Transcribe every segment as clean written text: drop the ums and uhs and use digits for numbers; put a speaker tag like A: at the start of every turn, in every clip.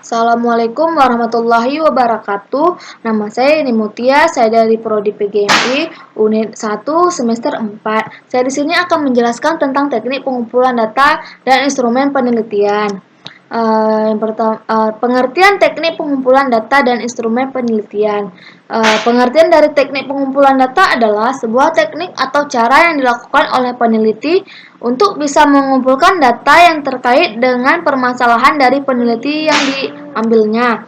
A: Assalamualaikum warahmatullahi wabarakatuh. Nama saya Eni Mutia, saya dari Prodi PGMI Unit 1 semester 4. Saya di sini akan menjelaskan tentang teknik pengumpulan data dan instrumen penelitian. Pengertian teknik pengumpulan data dan instrumen penelitian. Pengertian dari teknik pengumpulan data adalah sebuah teknik atau cara yang dilakukan oleh peneliti untuk bisa mengumpulkan data yang terkait dengan permasalahan dari peneliti yang diambilnya.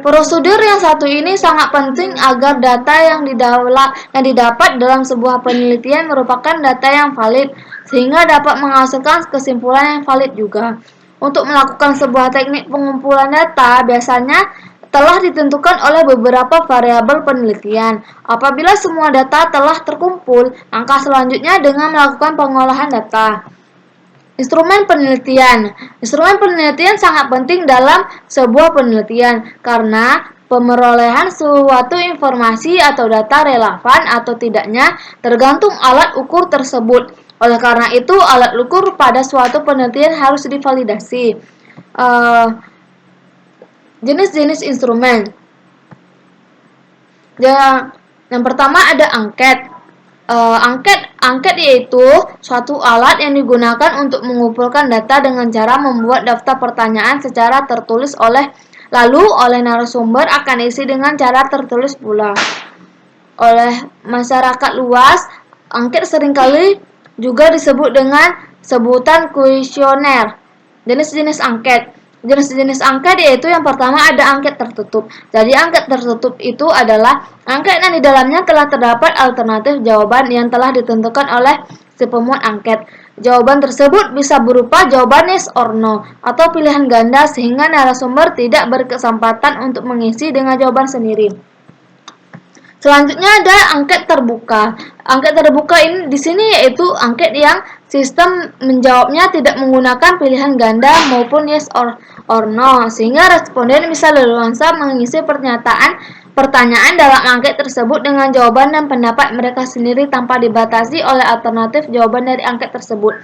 A: Prosedur yang satu ini sangat penting agar data yang didapat dalam sebuah penelitian merupakan data yang valid, sehingga dapat menghasilkan kesimpulan yang valid juga. Untuk melakukan sebuah teknik pengumpulan data, biasanya telah ditentukan oleh beberapa variabel penelitian. Apabila semua data telah terkumpul, langkah selanjutnya dengan melakukan pengolahan data. Instrumen penelitian. Instrumen penelitian sangat penting dalam sebuah penelitian karena pemerolehan suatu informasi atau data relevan atau tidaknya tergantung alat ukur tersebut. Oleh karena itu, alat ukur pada suatu penelitian harus divalidasi. Jenis-jenis instrumen. Yang pertama ada angket. Angket yaitu suatu alat yang digunakan untuk mengumpulkan data dengan cara membuat daftar pertanyaan secara tertulis lalu oleh narasumber akan diisi dengan cara tertulis pula oleh masyarakat luas. Angket seringkali juga disebut dengan sebutan kuesioner. Jenis-jenis angket. Jenis-jenis angket yaitu yang pertama ada angket tertutup. Jadi angket tertutup itu adalah angket yang di dalamnya telah terdapat alternatif jawaban yang telah ditentukan oleh si pemuat angket. Jawaban tersebut bisa berupa jawaban yes or no atau pilihan ganda sehingga narasumber tidak berkesempatan untuk mengisi dengan jawaban sendiri. Selanjutnya ada angket terbuka. Angket terbuka ini di sini yaitu angket yang sistem menjawabnya tidak menggunakan pilihan ganda maupun yes or no, sehingga responden bisa leluasa mengisi pertanyaan dalam angket tersebut dengan jawaban dan pendapat mereka sendiri tanpa dibatasi oleh alternatif jawaban dari angket tersebut.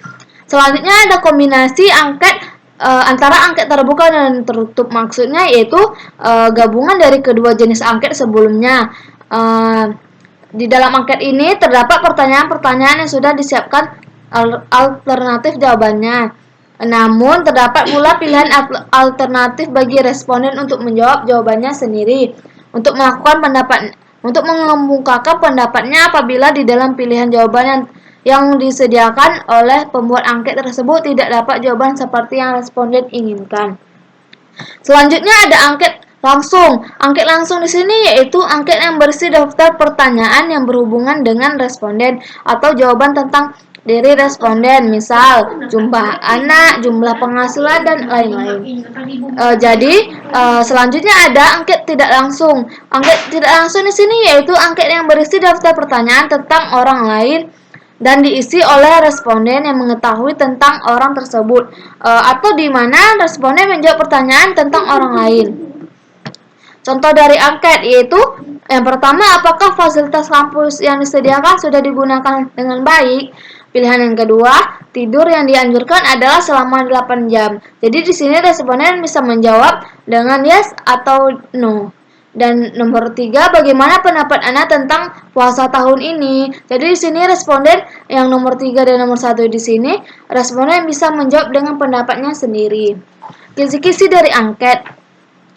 A: Selanjutnya ada kombinasi angket antara angket terbuka dan tertutup. Maksudnya yaitu gabungan dari kedua jenis angket sebelumnya. Di dalam angket ini terdapat pertanyaan-pertanyaan yang sudah disiapkan alternatif jawabannya. Namun terdapat pula pilihan alternatif bagi responden untuk menjawab jawabannya sendiri. Untuk mengemukakan pendapatnya apabila di dalam pilihan jawaban yang disediakan oleh pembuat angket tersebut tidak dapat jawaban seperti yang responden inginkan. Selanjutnya ada angket langsung. Angket langsung di sini yaitu angket yang berisi daftar pertanyaan yang berhubungan dengan responden atau jawaban tentang diri responden, misal jumlah anak, jumlah penghasilan dan lain-lain. Selanjutnya ada angket tidak langsung. Angket tidak langsung di sini yaitu angket yang berisi daftar pertanyaan tentang orang lain dan diisi oleh responden yang mengetahui tentang orang tersebut, atau di mana responden menjawab pertanyaan tentang orang lain. Contoh dari angket yaitu yang pertama, apakah fasilitas kampus yang disediakan sudah digunakan dengan baik? Pilihan yang kedua, tidur yang dianjurkan adalah selama 8 jam. Jadi di sini responden bisa menjawab dengan yes atau no. Dan nomor 3, bagaimana pendapat Anda tentang puasa tahun ini? Jadi di sini responden yang nomor 3 dan nomor 1 di sini, responden bisa menjawab dengan pendapatnya sendiri. Kisi-kisi dari angket.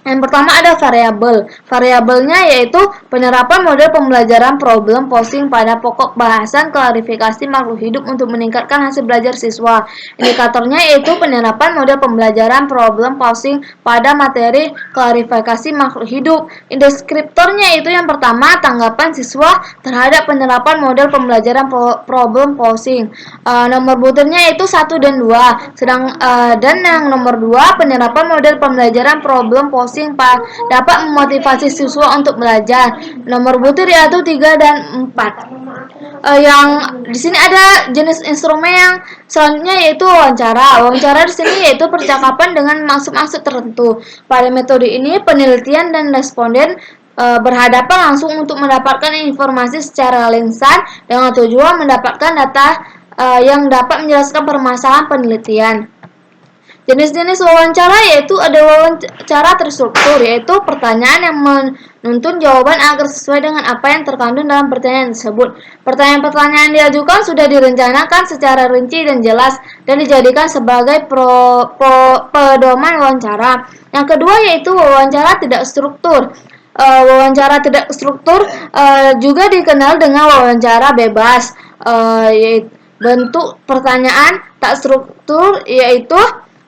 A: Yang pertama ada variabel. Variabelnya yaitu penerapan model pembelajaran problem posing pada pokok bahasan klarifikasi makhluk hidup untuk meningkatkan hasil belajar siswa. Indikatornya yaitu penerapan model pembelajaran problem posing pada materi klarifikasi makhluk hidup. Deskriptornya itu yang pertama, tanggapan siswa terhadap penerapan model pembelajaran problem posing. Nomor butirnya yaitu 1 dan 2. Dan yang nomor 2, penerapan model pembelajaran problem posing dapat memotivasi siswa untuk belajar. Nomor butir yaitu 3 dan 4. Yang di sini ada jenis instrumen yang selanjutnya yaitu wawancara. Wawancara di sini yaitu percakapan dengan maksud-maksud tertentu. Pada metode ini penelitian dan responden berhadapan langsung untuk mendapatkan informasi secara lisan dengan tujuan mendapatkan data yang dapat menjelaskan permasalahan penelitian. Jenis-jenis wawancara yaitu ada wawancara terstruktur, yaitu pertanyaan yang menuntun jawaban agar sesuai dengan apa yang terkandung dalam pertanyaan tersebut. Pertanyaan-pertanyaan yang diajukan sudah direncanakan secara rinci dan jelas dan dijadikan sebagai pedoman wawancara. Yang kedua yaitu wawancara tidak struktur. Wawancara tidak struktur juga dikenal dengan wawancara bebas. Yaitu bentuk pertanyaan tak struktur yaitu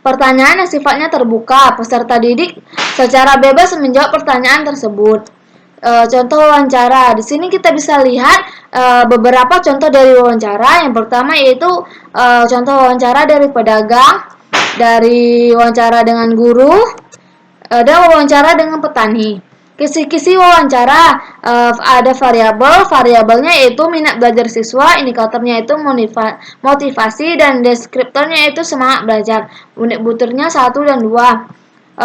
A: pertanyaan yang sifatnya terbuka, peserta didik secara bebas menjawab pertanyaan tersebut. Contoh wawancara. Di sini kita bisa lihat beberapa contoh dari wawancara. Yang pertama yaitu contoh wawancara dari pedagang, dari wawancara dengan guru, ada wawancara dengan petani. Kisi-kisi wawancara ada variabelnya yaitu minat belajar siswa, indikatornya itu motivasi, dan deskriptornya itu semangat belajar. Unit butirnya 1 dan 2.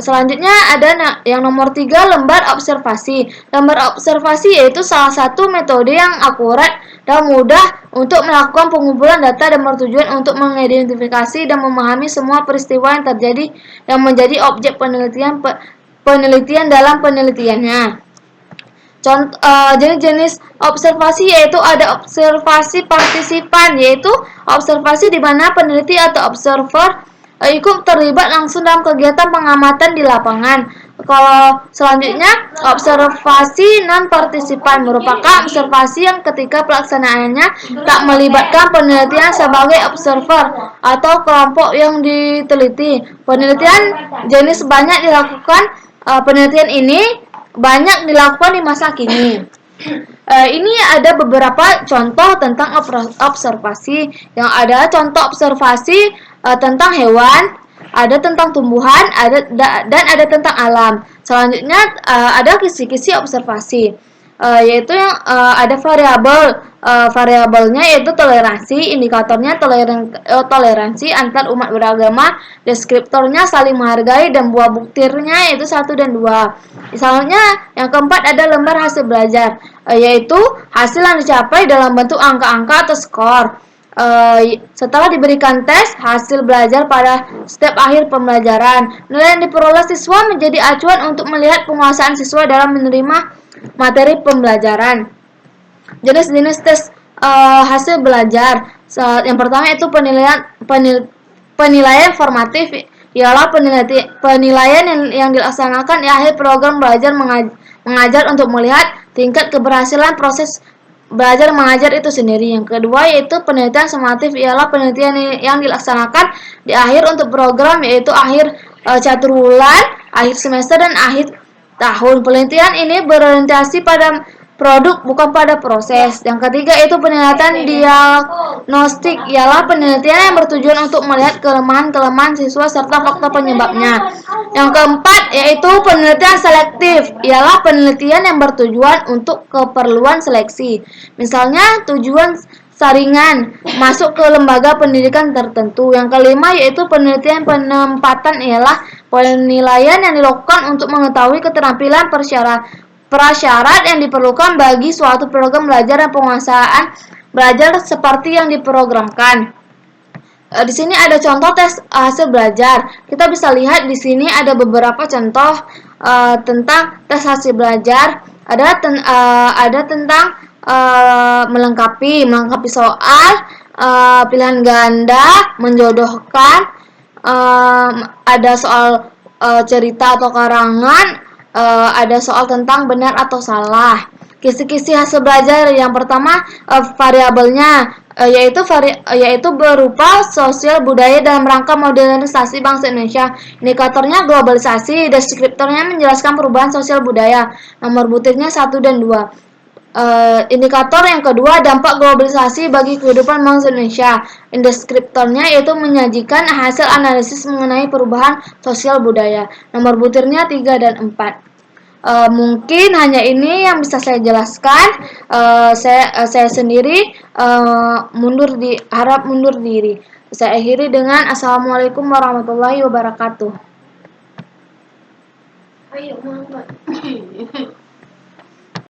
A: Selanjutnya ada yang nomor 3, lembar observasi. Lembar observasi yaitu salah satu metode yang akurat dan mudah untuk melakukan pengumpulan data dan bertujuan untuk mengidentifikasi dan memahami semua peristiwa yang terjadi yang menjadi objek penelitian dalam penelitiannya. Jenis-jenis observasi yaitu ada observasi partisipan, yaitu observasi di mana peneliti atau observer ikut terlibat langsung dalam kegiatan pengamatan di lapangan. Kalau selanjutnya observasi non partisipan merupakan observasi yang ketika pelaksanaannya tak melibatkan penelitian sebagai observer atau kelompok yang diteliti. Penelitian jenis banyak dilakukan. Penelitian ini banyak dilakukan di masa kini. Ini ada beberapa contoh tentang observasi. Yang ada contoh observasi tentang hewan, ada tentang tumbuhan, dan ada tentang alam. Selanjutnya ada kisi-kisi observasi, yaitu yang ada variabelnya yaitu toleransi, indikatornya toleransi antar umat beragama, deskriptornya saling menghargai, dan buah buktirnya yaitu 1 dan 2. Selanjutnya yang keempat ada lembar hasil belajar, yaitu hasil yang dicapai dalam bentuk angka-angka atau skor. Setelah diberikan tes hasil belajar pada step akhir pembelajaran, nilai yang diperoleh siswa menjadi acuan untuk melihat penguasaan siswa dalam menerima materi pembelajaran. Jenis-jenis tes hasil belajar. Yang pertama itu penilaian formatif, ialah penilaian yang dilaksanakan di akhir program belajar mengajar untuk melihat tingkat keberhasilan proses belajar mengajar itu sendiri. Yang kedua yaitu penelitian sumatif, ialah penelitian yang dilaksanakan di akhir untuk program, yaitu akhir catur bulan, akhir semester, dan akhir tahun. Penelitian ini berorientasi pada produk bukan pada proses. Yang ketiga itu penelitian diagnostik, ialah penelitian yang bertujuan untuk melihat kelemahan-kelemahan siswa serta faktor penyebabnya. Yang keempat yaitu penelitian selektif, ialah penelitian yang bertujuan untuk keperluan seleksi. Misalnya tujuan saringan masuk ke lembaga pendidikan tertentu. Yang kelima yaitu penelitian penempatan, ialah penilaian yang dilakukan untuk mengetahui keterampilan prasyarat yang diperlukan bagi suatu program belajar dan penguasaan belajar seperti yang diprogramkan. Di sini ada contoh tes hasil belajar. Kita bisa lihat di sini ada beberapa contoh tentang tes hasil belajar. Ada tentang melengkapi soal, pilihan ganda, menjodohkan, ada soal cerita atau karangan, ada soal tentang benar atau salah. Kisi-kisi hasil belajar yang pertama variabelnya yaitu berupa sosial budaya dalam rangka modernisasi bangsa Indonesia. Indikatornya globalisasi, deskriptornya menjelaskan perubahan sosial budaya. Nomor butirnya 1 dan 2. Indikator yang kedua dampak globalisasi bagi kehidupan bangsa Indonesia. Deskriptornya yaitu menyajikan hasil analisis mengenai perubahan sosial budaya. Nomor butirnya 3 dan 4. Mungkin hanya ini yang bisa saya jelaskan. Saya sendiri harap mundur diri. Saya akhiri dengan Assalamualaikum warahmatullahi wabarakatuh. Ayo,